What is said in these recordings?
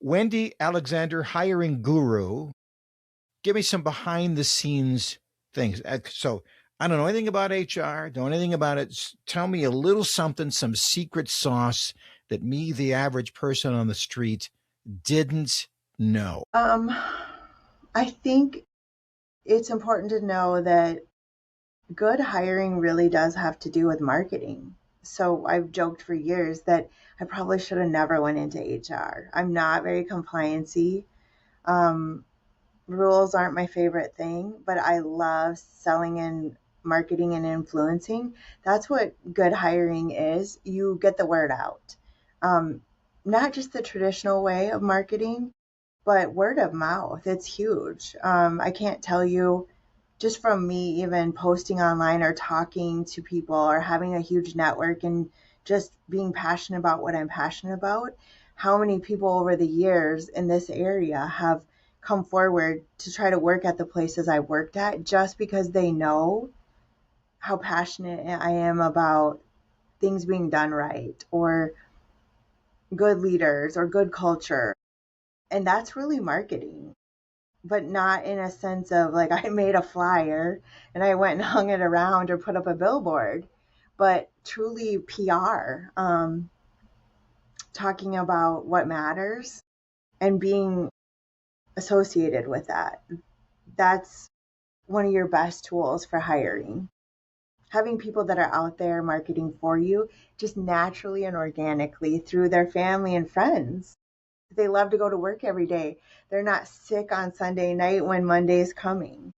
Wendy Alexander, hiring guru. Give me some behind the scenes things. So I don't know anything about HR, don't know anything about it. Tell me a little something, some secret sauce that me, the average person on the street, didn't know. I think it's important to know that good hiring really does have to do with marketing. So I've joked for years that I probably should have never went into HR. I'm not very compliancy. Um, Rules aren't my favorite thing, but I love selling and marketing and influencing. That's what good hiring is. You get the word out. Um, Not just the traditional way of marketing, but word of mouth. It's huge. I can't tell you, just from me even posting online or talking to people or having a huge network and just being passionate about what I'm passionate about, how many people over the years in this area have come forward to try to work at the places I worked at just because they know how passionate I am about things being done right or good leaders or good culture. And that's really marketing, but not in a sense of like I made a flyer and I went and hung it around or put up a billboard, but truly PR, talking about what matters and being associated with that. That's one of your best tools for hiring. Having people that are out there marketing for you just naturally and organically through their family and friends. They love to go to work every day. They're not sick on Sunday night when Monday is coming.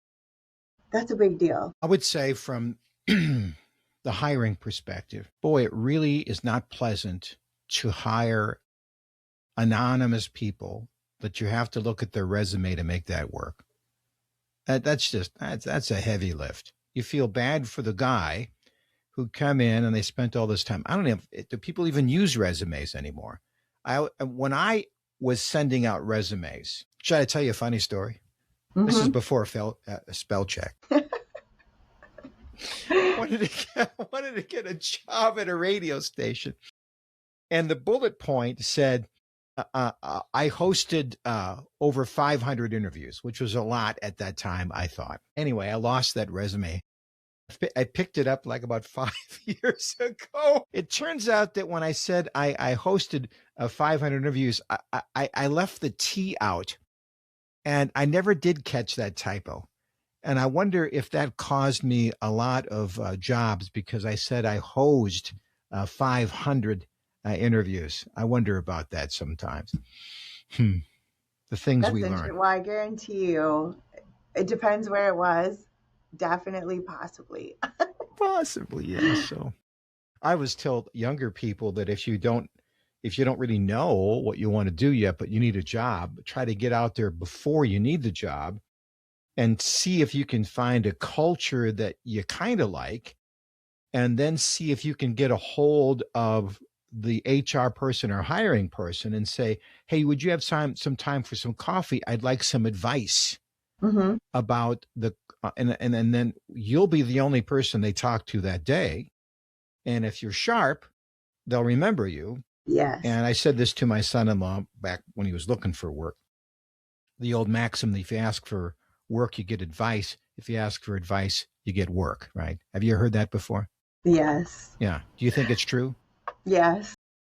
That's a big deal. I would say from the hiring perspective, boy, it really is not pleasant to hire anonymous people that you have to look at their resume to make that work. That's a heavy lift. You feel bad for the guy who come in and they spent all this time. I don't know do people even use resumes anymore. When I was sending out resumes, should I tell you a funny story? This is Mm-hmm. before a spell check. wanted to get a job at a radio station, and the bullet point said I hosted over 500 interviews, which was a lot at that time, I thought. Anyway, I lost that resume. I picked it up like about 5 years ago. It turns out that when I said I hosted 500 interviews, I left the T out, and I never did catch that typo. And I wonder if that caused me a lot of jobs because I said I hosed 500 interviews. I wonder about that sometimes. The things That's we learn. interesting. Well, I guarantee you, it depends where it was. Definitely, possibly. Possibly, yeah. So I was told younger people that if you don't really know what you want to do yet, but you need a job, try to get out there before you need the job and see if you can find a culture that you kind of like, and then see if you can get a hold of the HR person or hiring person and say, hey, would you have some time for some coffee? I'd like some advice Mm-hmm. about and then you'll be the only person they talk to that day. And if you're sharp, they'll remember you. Yes. And I said this to my son-in-law back when he was looking for work. The old maxim, that if you ask for work, you get advice. If you ask for advice, you get work, right? Have you heard that before? Yes. Yeah. Do you think it's true? Yes.